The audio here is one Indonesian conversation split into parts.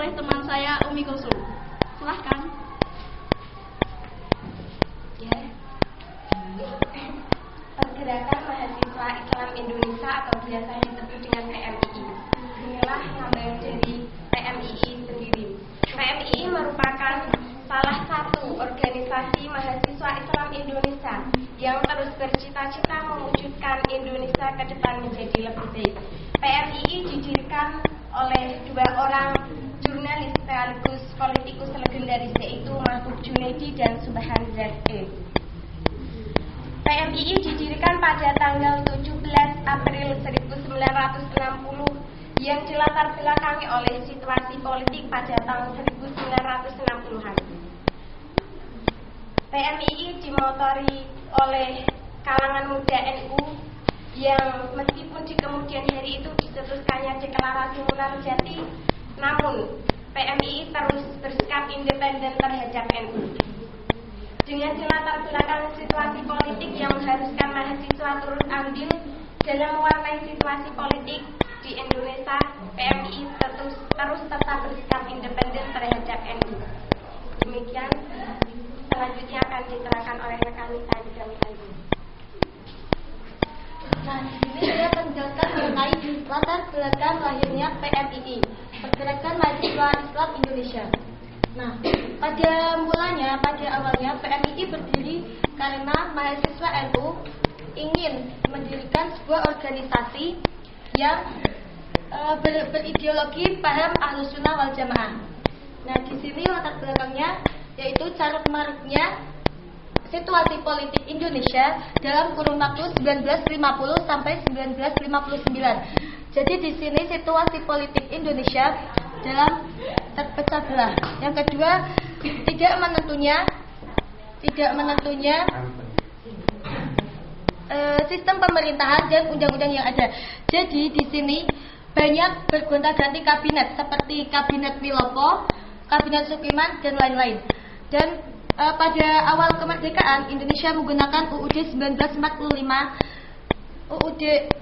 oleh teman saya Umi Kusum. Silahkan. Ya. Pergerakan Mahasiswa Islam Indonesia atau biasa disebut dengan PMII. Inilah lambang dari PMII sendiri. PMII merupakan salah satu organisasi mahasiswa Islam Indonesia yang terus bercita-cita mewujudkan Indonesia ke depan menjadi lebih baik. PMII didirikan oleh dua orang jurnalis sekaligus politikus legendaris, yaitu Mahfud Junaidi dan Subhan Zaid. PMII didirikan pada tanggal 17 April 1960 yang dilatar belakangi oleh situasi politik pada tahun 1960-an. PMII dimotori oleh kalangan muda NU yang meskipun di kemudian hari itu dicetuskannya deklarasi Munarjati, namun PMII terus bersikap independen terhadap NU. Dengan dilatar belakang situasi politik yang mengharuskan mahasiswa turut andil dalam mewarnai situasi politik di Indonesia, PMII terus tetap bersikap independen terhadap NU. Demikian, selanjutnya akan diterangkan oleh rekan Nisa. Nah, di sini saya penjelaskan mengenai latar belakang lahirnya PMII, Pergerakan Mahasiswa Islam Indonesia. Nah, pada awalnya PMII berdiri karena mahasiswa NU ingin mendirikan sebuah organisasi yang berideologi paham Ahlus Sunnah wal Jamaah. Nah, di sini latar belakangnya yaitu carut marutnya situasi politik Indonesia dalam kurun waktu 1950 sampai 1959. Jadi di sini situasi politik Indonesia dalam terpecah belah. Yang kedua, tidak menentunya sistem pemerintahan dan undang-undang yang ada. Jadi di sini banyak bergonta-ganti kabinet seperti kabinet Wilopo, kabinet Sukiman dan lain-lain. Dan pada awal kemerdekaan Indonesia menggunakan UUD 1945,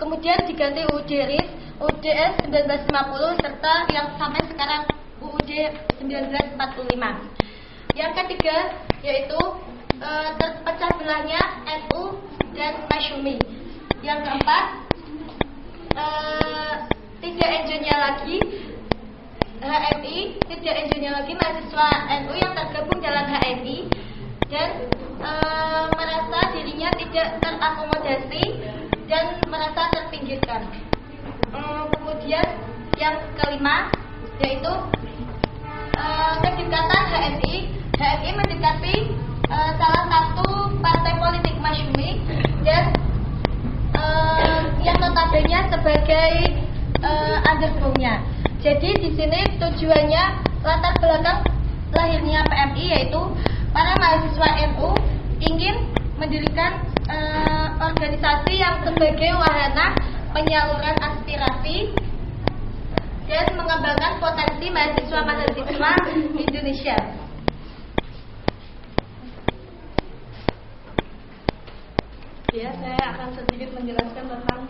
kemudian diganti UUD RIS, UUD S 1950 serta yang sampai sekarang UUD 1945. Yang ketiga yaitu terpecah belahnya NU dan Masyumi. Yang keempat, tidak enjoynya lagi HMI, tidak enjoynya lagi mahasiswa NU yang tergabung dalam HMI dan merasa dirinya tidak terakomodasi dan merasa terpinggirkan. Kemudian yang kelima yaitu kedekatan HMI mendekati salah satu partai politik Masyumi dan yang notabene sebagai underground-nya. Jadi di sini tujuannya latar belakang lahirnya PMI yaitu para mahasiswa NU ingin mendirikan organisasi yang sebagai wahana penyaluran aspirasi dan mengembangkan potensi mahasiswa Indonesia. Ya, saya akan sedikit menjelaskan tentang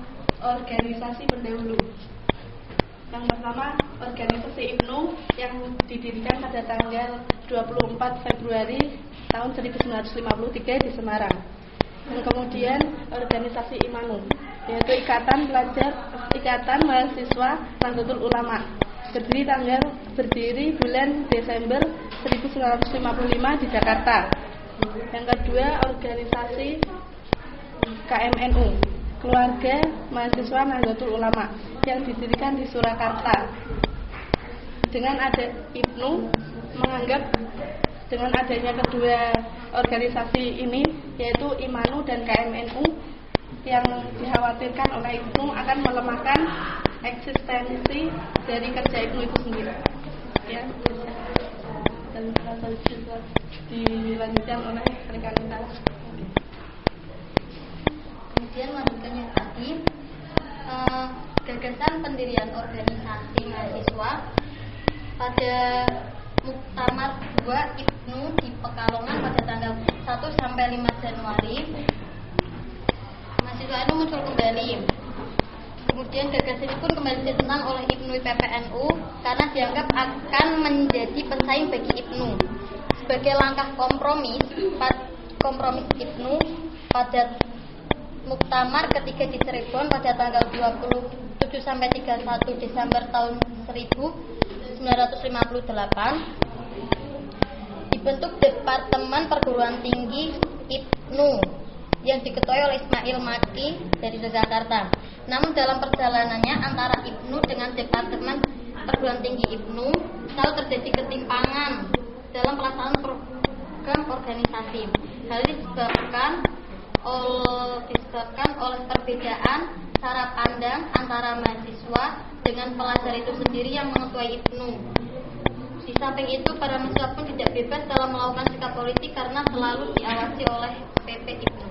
organisasi pendahulu. Yang pertama, organisasi IPNU yang didirikan pada tanggal 24 Februari tahun 1953 di Semarang. Dan kemudian organisasi IMANU, yaitu Ikatan Mahasiswa Nahdlatul Ulama, berdiri bulan Desember 1955 di Jakarta. Yang kedua, organisasi KMNU, Keluarga Mahasiswa Nahdlatul Ulama, yang didirikan di Surakarta. Dengan ada IPNU menganggap dengan adanya kedua organisasi ini, yaitu IMANU dan KMNU, yang dikhawatirkan oleh IPNU akan melemahkan eksistensi dari kerja IPNU itu sendiri. Ya, dan selanjutnya dilanjutkan oleh rekan kita. Kemudian lanjutkan yang tadi, gagasan pendirian organisasi mahasiswa pada Muktamar 2 IPNU di Pekalongan pada tanggal 1 sampai 5 Januari. Mahasiswa itu muncul kembali. Kemudian gagasan ini pun kembali ditentang oleh Ibnu PPNU karena dianggap akan menjadi pesaing bagi Ibnu. Sebagai langkah kompromis Ibnu pada Muktamar ketiga di Cirebon pada tanggal 27 sampai 31 Desember tahun 1958 dibentuk Departemen Perguruan Tinggi Ibnu yang diketuai oleh Ismail Maki dari Yogyakarta. Namun dalam perjalanannya antara Ibnu dengan Departemen Perguruan Tinggi Ibnu selalu terjadi ketimpangan dalam pelaksanaan program organisasi. Hal ini disebabkan oleh perbedaan cara pandang antara mahasiswa dengan pelajar itu sendiri yang mengetuai Ibnu. Di samping itu, para mahasiswa pun tidak bebas dalam melakukan sikap politik karena selalu diawasi oleh PP Ibnu.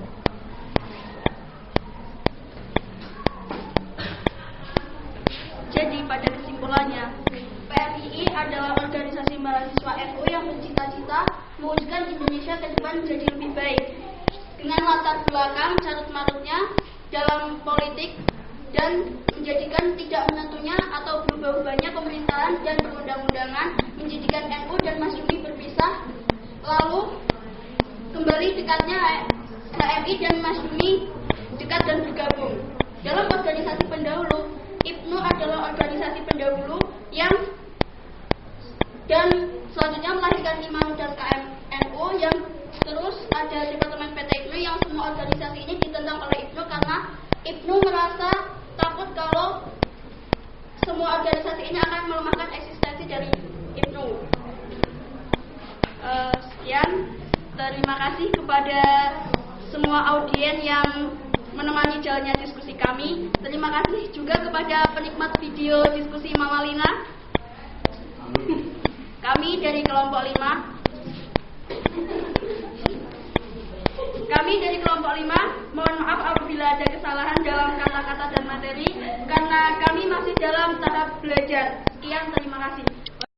Jadi pada kesimpulannya, PMII adalah organisasi mahasiswa NU yang bercita-cita mewujudkan Indonesia ke depan menjadi lebih baik dengan latar belakang carut-marutnya dalam politik dan menjadikan tidak menentunya atau berubah-ubahnya pemerintahan dan perundang-undangan menjadikan NU dan Masyumi berpisah, lalu kembali dekatnya PMI dan Masyumi dekat dan bergabung. Dalam organisasi pendahulu, Ibnu adalah organisasi pendahulu yang dan selanjutnya melahirkan Imam dan KMNU yang terus ada Departemen PT Ibnu yang semua organisasi ini ditentang oleh Ibnu karena Ibnu merasa takut kalau semua organisasi ini akan melemahkan eksistensi dari Ibnu. Sekian, terima kasih kepada semua audien yang menemani jalannya diskusi kami. Terima kasih juga kepada penikmat video diskusi Mama Lina. Kami dari kelompok 5 mohon maaf apabila ada kesalahan dalam kata-kata dan materi karena kami masih dalam tahap belajar. Sekian, terima kasih.